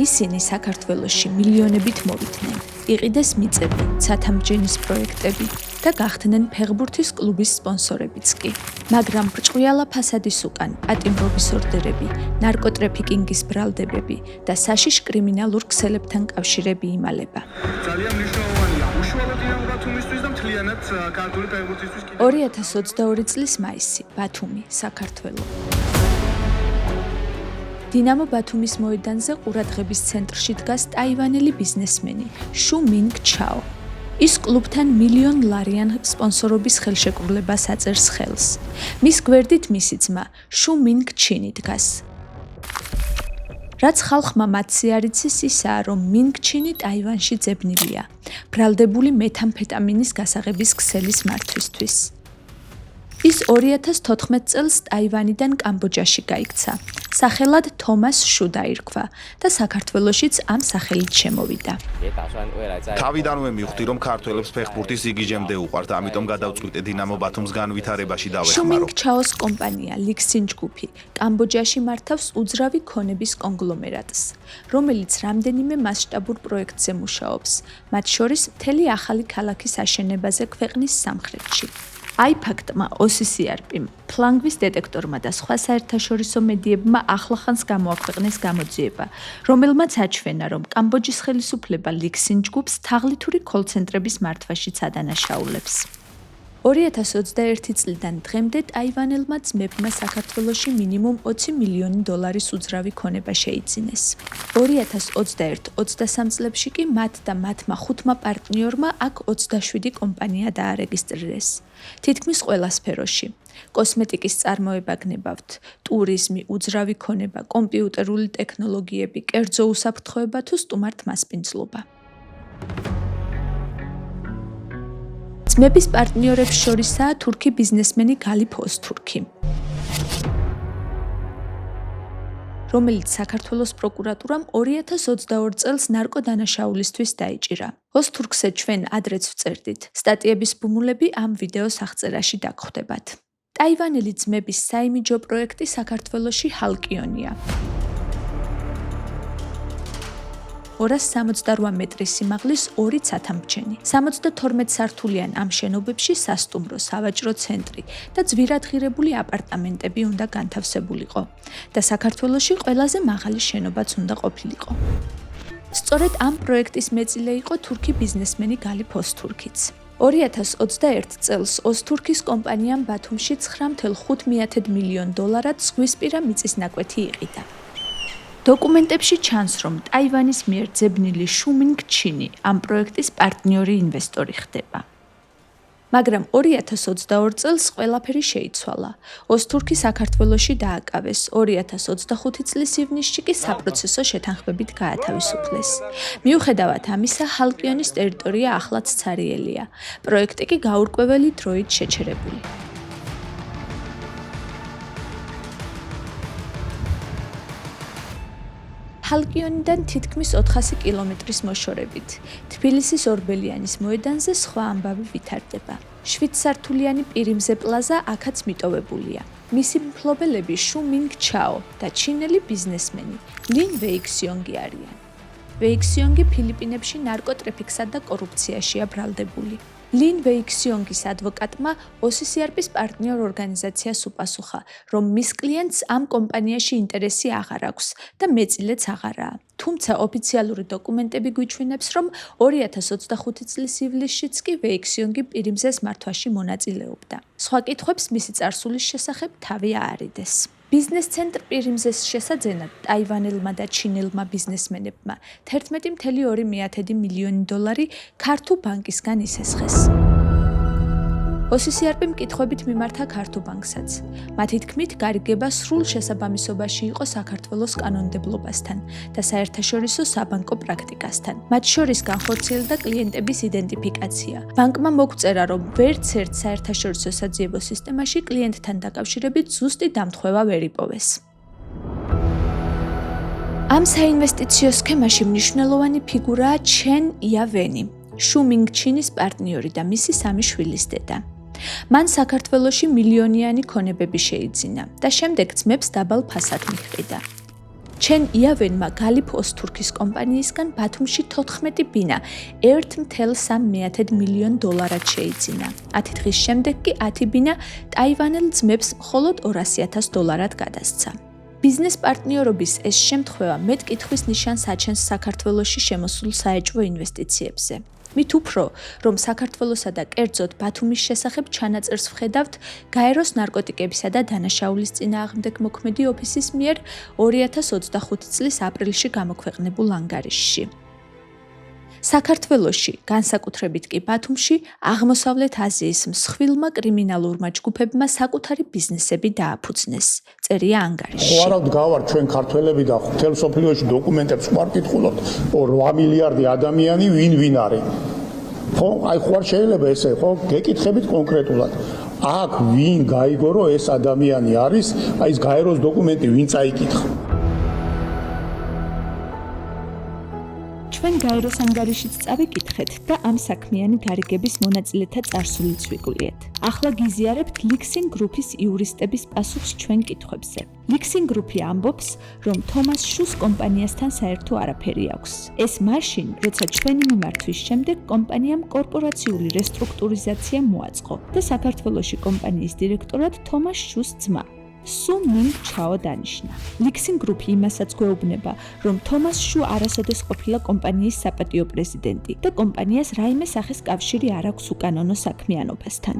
ისინი საქართველოში მილიონებით მოვიდნენ, იყიდეს მიწები, ცათამბჯენის პროექტები და გახდნენ ფეხბურთის კლუბის სპონსორებიც კი. მაგრამ ბრჭყვიალა ფასადის უკან პატიმრობის ორდერები, ნარკოტრაფიკინგის ბრალდებები და საშიშ კრიმინალურ ქსელებთან კავშირები იმალება. ძალიან მნიშვნელოვანია უშუალოდიან ბათუმისთვის და მთლიანად ქართული ფეხბურთისთვის. 2022 წლის მაისი, ბათუმი, საქართველო. დინამო ბათუმის მოედანზე ყურადღების ცენტრში დგას ტაივანელი ბიზნესმენი შუ მინგ ჩაო. ის კლუბთან $1,000,000 სპონსორობის ხელშეკრულებას აწერს ხელს. მის გვერდით მისი ძმა შუ მინგ ჩინი დგას. რაც ხალხმა მათზე არ იცის ისაა, რომ მინგ ჩინი ტაივანში ძებნილია, ბრალდებული მეთამფეტამინის გასაღების ქსელის მართვისთვის. ის 2014 წელს ტაივანიდან კამბოჯაში გაიქცა. სახელად თომას შუ დაირქვა და საქართველოშიც ამ სახელით შემოვიდა. თავიდანვე მივხვდი, რომ ქართველებს ფეხბურთის იგიჟემდე უყვართ, ამიტომ გადავწყვიტე დინამო ბათუმს განვითარებაში შუ დავეხმარო. მინგ ჩაოს კომპანია ლიქსინ ჯგუფი კამბოჯაში მართავს უძრავი ქონების კონგლომერატს, რომელიც რამდენიმე მასშტაბურ პროექტზე მუშაობს, მათ შორის მთელი ახალი ქალაქის აშენებაზე ქვეყნის სამხრეთში. აიფაქტმა, OCCRP-მ, ფლანგვის დეტექტორმა და სხვა საერთაშორისო მედიებმა ახლახანს გამოაქვეყნეს გამოძიება, რომელმაც აჩვენა, რომ კამბოჯის ხელისუფლება ლიქსინ ჯგუფს თაღლითური კოლცენტრების მართვაშიც ადანაშაულებს. 2021 წლიდან დღემდე ტაივანელმა ძმებმა საქართველოში მინიმუმ $20 მილიონი უძრავი ქონება შეიძინეს. 2021-23 წლებში კი მათ და მათმა 5 პარტნიორმა აქ 27 კომპანია დაარეგისტრირეს. თითქმის ყველა სფეროში. კოსმეტიკის წარმოება გნებავთ, ტურიზმი, უძრავი ქონება, კომპიუტერული ტექნოლოგიები, კერძო უსაფრთხოება თუ სტუმართ მასპინძლობა. ძმების პარტნიორებს შორისაა თურქი ბიზნესმენი გალიფ ოზთურქი, რომელიც საქართველოს პროკურატურამ 2022 წელს ნარკოდანაშაულისთვის დაიჭირა. ოზთურქზე ჩვენ ადრეც ვწერდით. სტატიების ბუმულები ამ ვიდეოს აღწერაში დაგხვდებათ. ტაივანელი ძმების საიმიჯო პროექტი საქართველოში ჰალკიონია. 268 მეტრის სიმაღლის 2 ცათამბჯენი. 72 სართულიან ამ შენობებში სასტუმრო, სავაჭრო ცენტრი და ძვირადღირებული აპარტამენტები უნდა განთავსებულიყო და საქართველოში ყველაზე მაღალი შენობაც უნდა ყოფილიყო. სწორედ ამ პროექტის მეწილე იყო თურქი ბიზნესმენი გალიფ ოზთურქიც. 2021 წელს ოზთურქის კომპანიამ ბათუმში $9.5 მილიონ ზღვისპირა მიწის ნაკვეთი იყიდა. დოკუმენტებში ჩანს, რომ ტაივანის მიერ ძებნილი შუ მინგ ჩინი ამ პროექტის პარტნიორი ინვესტორი ხდება. მაგრამ 2022 წელს ყველაფერი შეიცვალა. ოზთურქი საქართველოში დააკავეს, 2025 წლის ივნისში კი საპროცესო შეთანხმებით გაათავისუფლეს. მიუხედავად ამისა, ჰალკიონის ტერიტორია ახლაც ცარიელია. პროექტი კი გაურკვეველი დროით შეჩერებული. ჰალკიონიდან თითქმის 400 კილომეტრის მოშორებით. თბილისის ორბელიანის მოედანზე სხვა ამბავი ვითარდება. 7 სართულიანი პირიმზე პლაზა აქაც მიტოვებულია. მისი მფლობელები შუ მინგ ჩაო და ჩინელი ბიზნესმენი ლინ ვეიქსიონგი არიან. ვეიქსიონგი ფილიპინებში ნარკოტრაფიკსა და კორუფციაშია ბრალდებული. ლინ ვეიქსიონგის ადვოკატმა OCCRP-ის პარტნიორ ორგანიზაციას უპასუხა, რომ მის კლიენტს ამ კომპანიაში ინტერესი აღარ აქვს და მეწილეც აღარაა. თუმცა ოფიციალური დოკუმენტები გვიჩვენებს, რომ 2025 წლის ივლისშიც კი ვეიქსიონგი პირიმზეს მართვაში მონაწილეობდა. სხვა კითხვებს მისი წარსულის შესახებ თავი აარიდეს. ბიზნეს ცენტრ პირიმზეს შესაძენად ტაივანელმა და ჩინელმა ბიზნესმენებმა $11.2 მილიონი ქართულ ბანკისგან ისესხეს. OCCRP მკითხვებით მიმართა ქართულ ბანკსაც. მათი თქმით, გარიგება სრულ შესაბამისობაში იყო საქართველოს კანონმდებლობასთან და საერთაშორისო საბანკო პრაქტიკასთან. მათ შორის განხორციელდა კლიენტების იდენტიფიკაცია. ბანკმა მოგწერა, რომ ვერც ერთ საერთაშორისო საძიებო სისტემაში კლიენტთან დაკავშირებით ზუსტი დამთხვევა ვერ იპოვეს. ამ საინვესტიციო სქემაში მნიშვნელოვანი ფიგურაა ჩენ იავენი, შუ მინგჩინის პარტნიორი და მისი 3 შვილის დედა. მან საქართველოში მილიონიანი ქონებები შეიძინა და შემდეგ ძმებს დაბალ ფასად მიჰყიდა. ჩენ იავენმა გალიფ ოსთურქის კომპანიისგან ბათუმში 14 ბინა $1.3 მილიონ შეიძინა. 10 დღის შემდეგ კი 10 ბინა ტაივანელ ძმებს მხოლოდ $200,000 გადასცა. ბიზნეს პარტნიორობის ეს შემთხვევა მეტ კითხვის ნიშანს აჩენს საქართველოში შემოსულ საეჭვო ინვესტიციებზე. მით უფრო, რომ საქართველოსა და კერძოდ ბათუმის შესახებ ჩანაწერს ვხედავთ გაეროს ნარკოტიკებისა და დანაშაულის წინააღმდეგ მოქმედი ოფისის მიერ 2025 წლის აპრილში გამოქვეყნებულ ანგარიშში. საქართველოში, განსაკუთრებით კი ბათუმში, აღმოსავლეთ აზიის მსხვილმა კრიმინალურმა ჯგუფებმა საკუთარი ბიზნესები დააფუძნეს. წერია ანგარიშში. ხო არა გავართ ჩვენ ქართველები და მთელ სოფლიოში დოკუმენტებს ხوار კითხულობთ 8 მილიარდი ადამიანი ვინ არის. ხო, აი ხوار შეიძლება ესე, ხო, გეკითხებით კონკრეტულად. აქ ვინ გაიგო რომ ეს ადამიანი არის, აი ეს გაეროს დოკუმენტი ვინ წაიკითხა. ჩვენ გაეროს ანგარიშიც წავიკითხეთ და ამ საქმიანი გარიგების მონაწილეთა წარსულიც ვიგულიეთ. ახლა გიზიარებთ ლიქსინ გრუპის იურისტების პასუხს ჩვენ კითხვებზე. ლიქსინ გრუპი ამბობს, რომ თომას შუს კომპანიასთან საერთო არაფერი აქვს. ეს მაშინ, როცა ჩვენი მიმართვის შემდეგ კომპანიამ კორპორაციული რესტრუქტურიზაცია მოაწყო და საქართველოში კომპანიის დირექტორად თომას შუს ძმა სუ მინგ ჩაო დანიშნა. ლიქსინ გრუპი იმასაც გვეუბნება, რომ თომას შუ არასოდეს ყოფილა კომპანიის საპატიო პრეზიდენტი და კომპანიას რაიმე სახის კავშირი არ აქვს უკანონო საქმიანობასთან.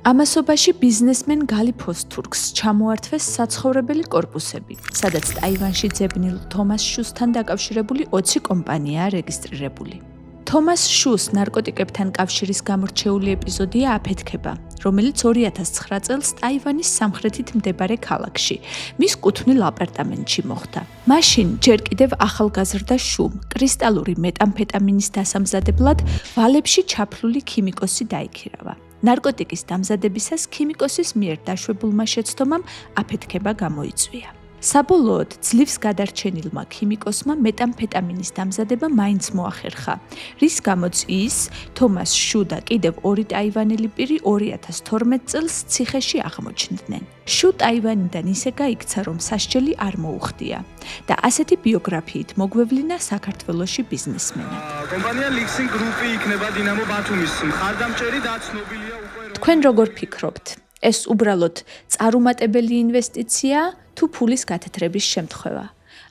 ამასობაში ბიზნესმენ გალიფ ოსთურქს ჩამოართვეს საცხოვრებელი კორპუსები, სადაც ტაივანში ძებნილ თომას შუსთან დაკავშირებული 20 კომპანიაა რეგისტრირებული. თომას შუს ნარკოტიკებთან კავშირის გამორჩეული ეპიზოდია აფეთქება, რომელიც 2009 წელს ტაივანის სამხრეთით მდებარე ქალაქში, მის კუთვნილ აპარტამენტში მოხდა. მაშინ ჯერ კიდევ ახალგაზრდა შუმ კრისტალური მეტამფეტამინის დასამზადებლად ვალებში ჩაფლული ქიმიკოსი დაიქირავა. ნარკოტიკის დამზადებისას ქიმიკოსის მიერ დაშვებულმა შეცდომამ აფეთქება გამოიწვია. საბოლოოდ ძლივს გადარჩენილმა ქიმიკოსმა მეტამფეტამინის დამზადება მაინც მოახერხა, რის გამოც ის, თომას შუ და კიდევ 2 ტაივანელი პირი 2012 წელს ციხეში აღმოჩნდნენ. შუ ტაივანიდან ისე გაიქცა, რომ სასჯელი არ მოუხდია და ასეთი ბიოგრაფიით მოგვევლინა საქართველოში ბიზნესმენად. კომპანია ლიქსინ გრუპი იქნება დინამო ბათუმის მხარდამჭერი და ცნობილია უკვე თქვენ როგორ ფიქრობთ? ეს უბრალოდ წარუმატებელი ინვესტიცია თუ ფულის გათეთრების შემთხვევა.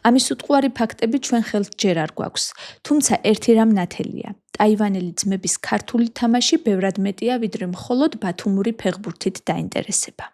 ამის უტყუარი ფაქტები ჩვენ ხელთ ჯერ არ გვაქვს, თუმცა ერთი რამ ნათელია. ტაივანელი ძმების ქართული თამაში ბევრად მეტია, ვიდრე მხოლოდ ბათუმური ფეხბურთით დაინტერესება.